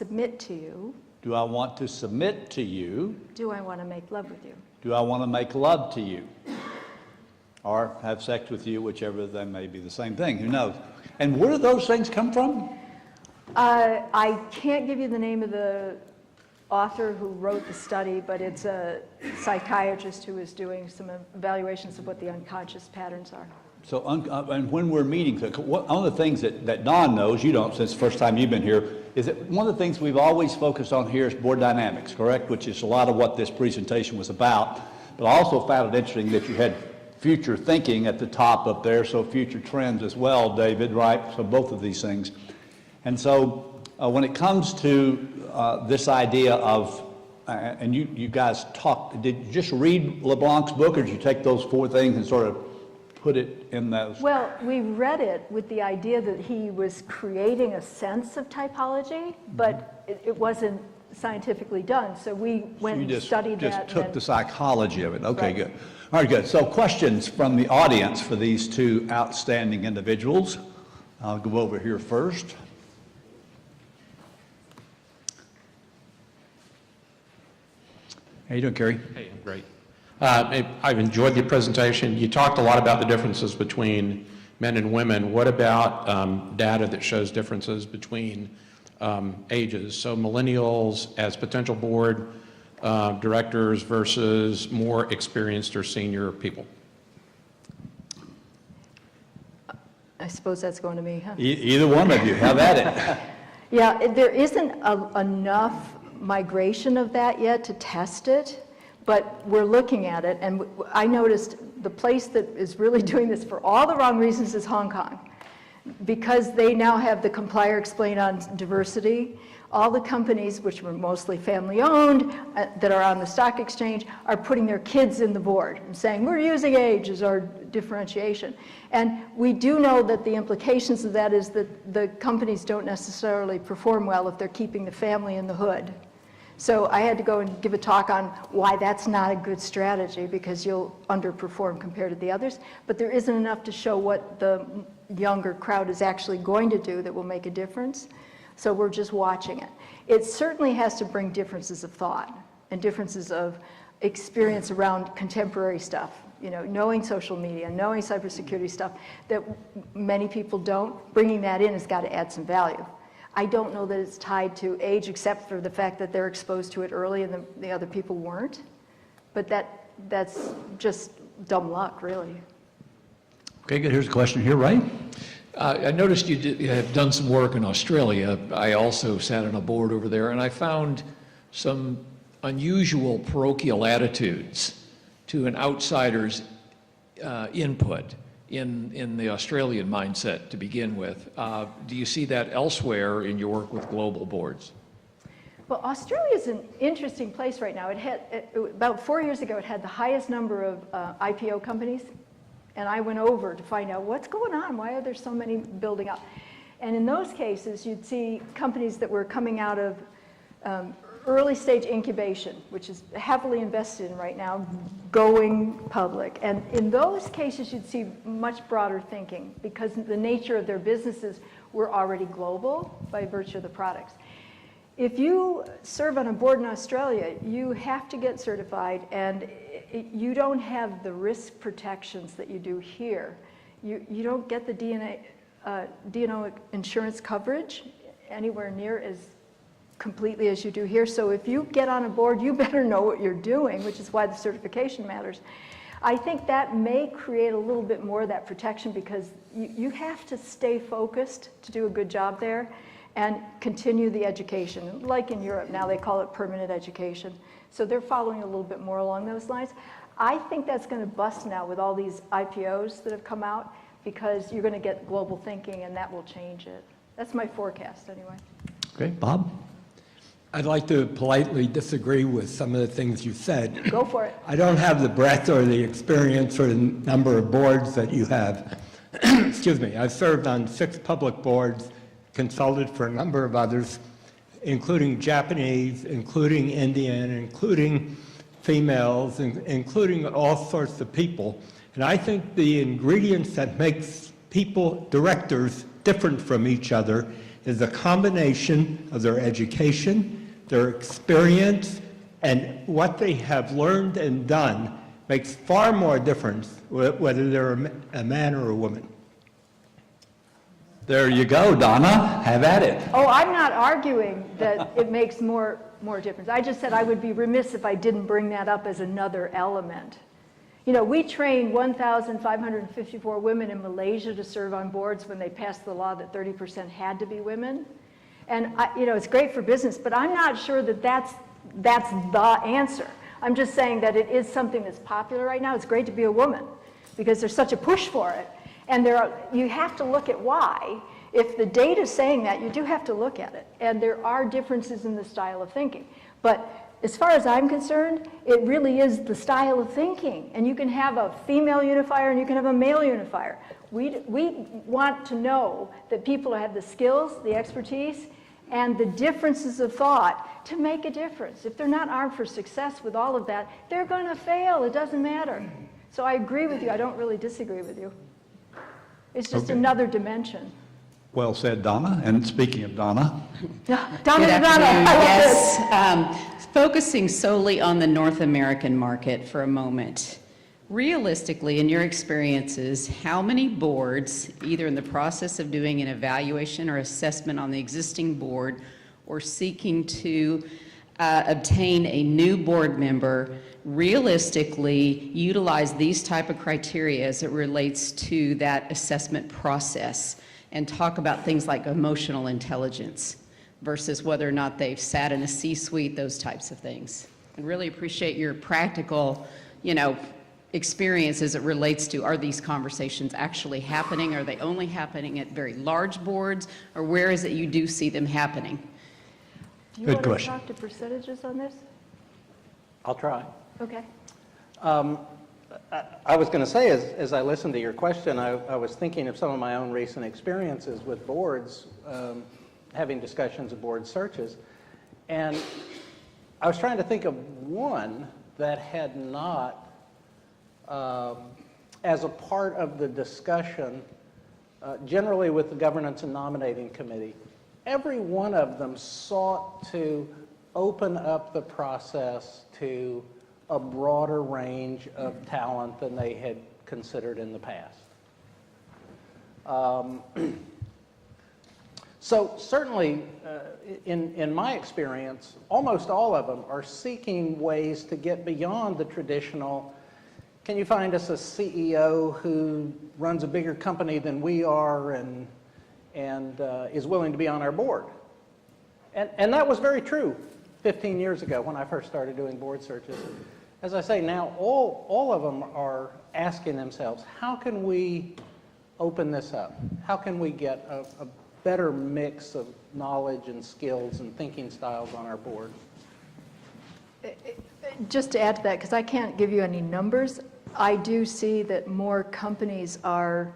submit to you? Do I want to submit to you? Do I want to make love with you? Do I want to make love to you? Or have sex with you, whichever they may be the same thing, who knows? And where do those things come from? I can't give you the name of the author who wrote the study, but it's a psychiatrist who is doing some evaluations of what the unconscious patterns are. So, and when we're meeting, one of the things that Don knows, you don't since the first time you've been here, is that one of the things we've always focused on here is board dynamics, correct? Which is a lot of what this presentation was about. But I also found it interesting that you had future thinking at the top up there, so future trends as well, David, right? So both of these things. And so when it comes to this idea of, and you guys talked, did you just read LeBlanc's book, or did you take those four things and sort of put it in those? Well, we read it with the idea that he was creating a sense of typology, but it wasn't scientifically done. So we went and studied that. Just took the psychology of it. Okay, Right. good. All right, good. So questions from the audience for these two outstanding individuals. I'll go over here first. How you doing, Kerry? Hey, I'm great. I've enjoyed the presentation. You talked a lot about the differences between men and women. What about data that shows differences between ages? So millennials as potential board directors versus more experienced or senior people? I suppose that's going to me, huh? Either one of you, have at it. Yeah, there isn't enough migration of that yet to test it, but we're looking at it, and I noticed the place that is really doing this for all the wrong reasons is Hong Kong, because they now have the Comply or Explain on diversity. All the companies, which were mostly family-owned, that are on the stock exchange, are putting their kids in the board and saying, we're using age as our differentiation. And we do know that the implications of that is that the companies don't necessarily perform well if they're keeping the family in the hood. So I had to go and give a talk on why that's not a good strategy, because you'll underperform compared to the others. But there isn't enough to show what the younger crowd is actually going to do that will make a difference. So we're just watching it. It certainly has to bring differences of thought and differences of experience around contemporary stuff. You know, knowing social media, knowing cybersecurity stuff that many people don't. Bringing that in has got to add some value. I don't know that it's tied to age, except for the fact that they're exposed to it early and the other people weren't. But that's just dumb luck, really. Okay, good. Here's a question here, right? I noticed you have done some work in Australia. I also sat on a board over there, and I found some unusual parochial attitudes to an outsider's input in the Australian mindset to begin with. Do you see that elsewhere in your work with global boards? Well, Australia is an interesting place right now. About 4 years ago, it had the highest number of IPO companies. And I went over to find out what's going on. Why are there so many building up? And in those cases, you'd see companies that were coming out of early stage incubation, which is heavily invested in right now, going public. And in those cases, you'd see much broader thinking, because the nature of their businesses were already global by virtue of the products. If you serve on a board in Australia, you have to get certified, and you don't have the risk protections that you do here. You don't get the D&O insurance coverage anywhere near as completely as you do here. So if you get on a board, you better know what you're doing, which is why the certification matters. I think that may create a little bit more of that protection, because you have to stay focused to do a good job there and continue the education. Like in Europe now, they call it permanent education. So they're following a little bit more along those lines. I think that's going to bust now with all these IPOs that have come out, because you're going to get global thinking, and that will change it. That's my forecast anyway. Okay, Bob? I'd like to politely disagree with some of the things you said. Go for it. I don't have the breadth or the experience or the number of boards that you have. Excuse me. I've served on 6 public boards, consulted for a number of others, including Japanese, including Indian, including females, including all sorts of people. And I think the ingredients that makes people directors different from each other is a combination of their education, their experience, and what they have learned and done makes far more difference whether they're a man or a woman. There you go, Donna, have at it. Oh, I'm not arguing that it makes more difference. I just said I would be remiss if I didn't bring that up as another element. You know, we trained 1,554 women in Malaysia to serve on boards when they passed the law that 30% had to be women. And, you know, it's great for business, but I'm not sure that that's the answer. I'm just saying that it is something that's popular right now. It's great to be a woman because there's such a push for it. And you have to look at why. If the data is saying that, you do have to look at it. And there are differences in the style of thinking. But as far as I'm concerned, it really is the style of thinking. And you can have a female unifier and you can have a male unifier. We want to know that people have the skills, the expertise, and the differences of thought to make a difference. If they're not armed for success with all of that, they're going to fail. It doesn't matter. So I agree with you. I don't really disagree with you. It's just another dimension. Well said, Donna. And speaking of Donna, Donna, Good Donna, afternoon. I love this. Yes, focusing solely on the North American market for a moment. Realistically, in your experiences, how many boards, either in the process of doing an evaluation or assessment on the existing board or seeking to obtain a new board member, realistically utilize these type of criteria as it relates to that assessment process and talk about things like emotional intelligence versus whether or not they've sat in a C-suite, those types of things? I really appreciate your practical, experience as it relates to, are these conversations actually happening? Are they only happening at very large boards, or where is it you do see them happening? Do you Good want to question. talk to percentages on this? I'll try. Okay. I was going to say, as I listened to your question, I was thinking of some of my own recent experiences with boards, having discussions of board searches, and I was trying to think of one that had not, as a part of the discussion, generally with the Governance and Nominating Committee, every one of them sought to open up the process to a broader range of talent than they had considered in the past. So certainly, in my experience, almost all of them are seeking ways to get beyond the traditional, can you find us a CEO who runs a bigger company than we are and is willing to be on our board? And that was very true 15 years ago when I first started doing board searches. As I say, now all of them are asking themselves, how can we open this up? How can we get a better mix of knowledge and skills and thinking styles on our board? Just to add to that, because I can't give you any numbers, I do see that more companies are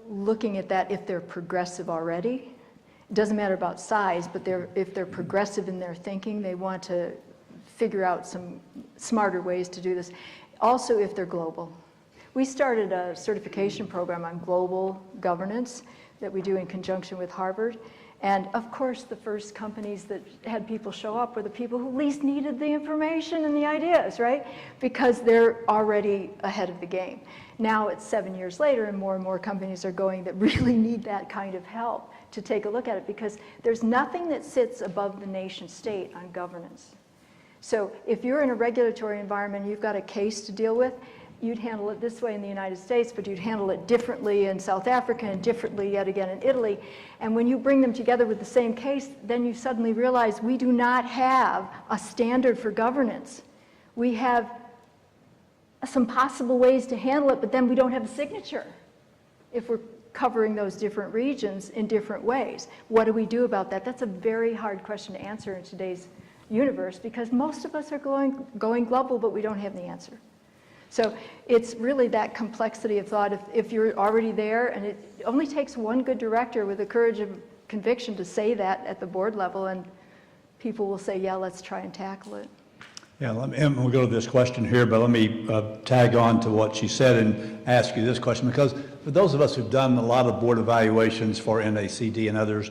looking at that if they're progressive already. It doesn't matter about size, but if they're progressive in their thinking, they want to figure out some smarter ways to do this. Also, if they're global. We started a certification program on global governance that we do in conjunction with Harvard. And of course, the first companies that had people show up were the people who least needed the information and the ideas, right? Because they're already ahead of the game. Now it's 7 years later and more companies are going that really need that kind of help to take a look at it, because there's nothing that sits above the nation state on governance. So if you're in a regulatory environment, you've got a case to deal with, you'd handle it this way in the United States, but you'd handle it differently in South Africa and differently yet again in Italy. And when you bring them together with the same case, then you suddenly realize we do not have a standard for governance. We have some possible ways to handle it, but then we don't have a signature if we're covering those different regions in different ways. What do we do about that? That's a very hard question to answer in today's universe, because most of us are going global, but we don't have the answer. So it's really that complexity of thought. If you're already there, and it only takes one good director with the courage of conviction to say that at the board level, and people will say, yeah, let's try and tackle it. yeah, we'll go to this question here, but let me tag on to what she said and ask you this question, because for those of us who've done a lot of board evaluations for NACD and others,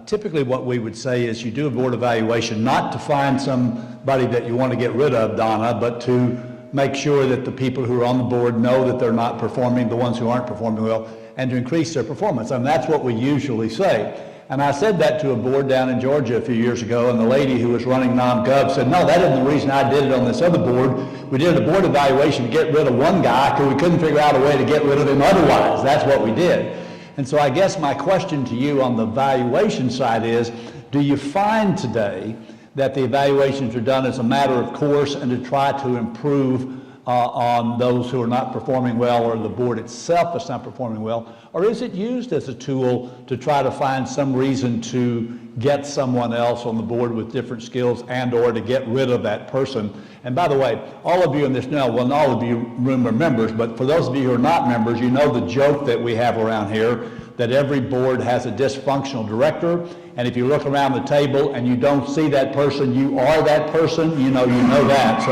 typically what we would say is you do a board evaluation not to find somebody that you want to get rid of, Donna, but to make sure that the people who are on the board know that they're not performing, the ones who aren't performing well, and to increase their performance. And that's what we usually say. And I said that to a board down in Georgia a few years ago, and the lady who was running NomGov said, no, that isn't the reason I did it on this other board. We did a board evaluation to get rid of one guy because we couldn't figure out a way to get rid of him otherwise. That's what we did. And so I guess my question to you on the evaluation side is, do you find today that the evaluations are done as a matter of course and to try to improve on those who are not performing well, or the board itself is not performing well? Or is it used as a tool to try to find some reason to get someone else on the board with different skills and or to get rid of that person? And by the way, all of you in this now, well, not all of you room are members, but for those of you who are not members, you know the joke that we have around here, that every board has a dysfunctional director, and if you look around the table and you don't see that person, you are that person, you know that.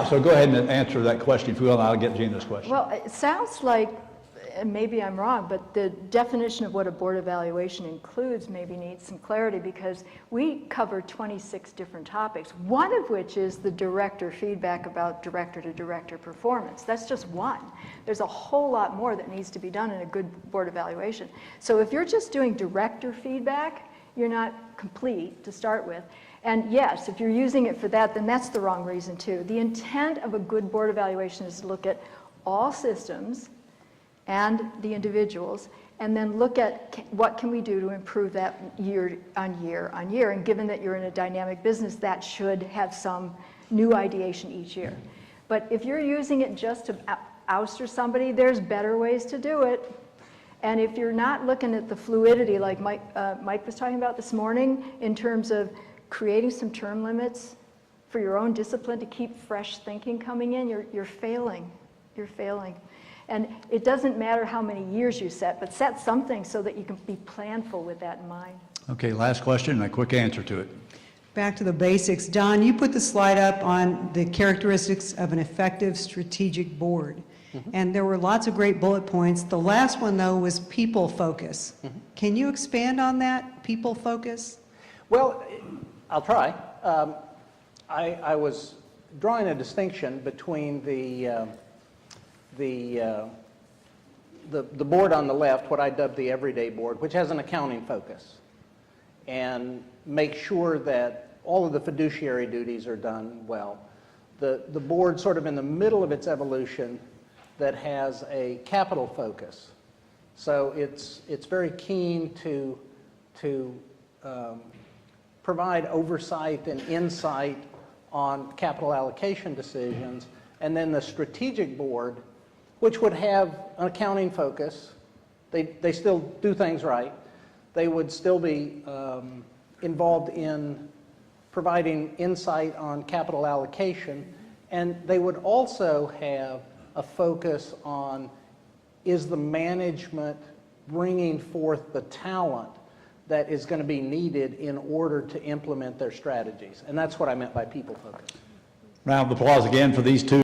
So go ahead and answer that question if you will, and I'll get Gina's question. Well, it sounds like, and maybe I'm wrong, but the definition of what a board evaluation includes maybe needs some clarity, because we cover 26 different topics, one of which is the director feedback about director-to-director performance. That's just one. There's a whole lot more that needs to be done in a good board evaluation. So if you're just doing director feedback, you're not complete to start with. And yes, if you're using it for that, then that's the wrong reason too. The intent of a good board evaluation is to look at all systems and the individuals, and then look at what can we do to improve that year on year on year. And given that you're in a dynamic business, that should have some new ideation each year. But if you're using it just to ouster somebody, there's better ways to do it. And if you're not looking at the fluidity like Mike was talking about this morning, in terms of creating some term limits for your own discipline to keep fresh thinking coming in, you're failing. You're failing. And it doesn't matter how many years you set, but set something so that you can be planful with that in mind. Okay, last question and a quick answer to it. Back to the basics. Don, you put the slide up on the characteristics of an effective strategic board. And there were lots of great bullet points. The last one, though, was people focus. Can you expand on that, people focus? Well, I'll try. I was drawing a distinction between the board on the left, what I dubbed the everyday board, which has an accounting focus, and make sure that all of the fiduciary duties are done well. The board sort of in the middle of its evolution that has a capital focus. So it's very keen to provide oversight and insight on capital allocation decisions. And then the strategic board, which would have an accounting focus, they still do things right. They would still be involved in providing insight on capital allocation, and they would also have a focus on, is the management bringing forth the talent that is going to be needed in order to implement their strategies? And that's what I meant by people focus. Round of applause again for these two.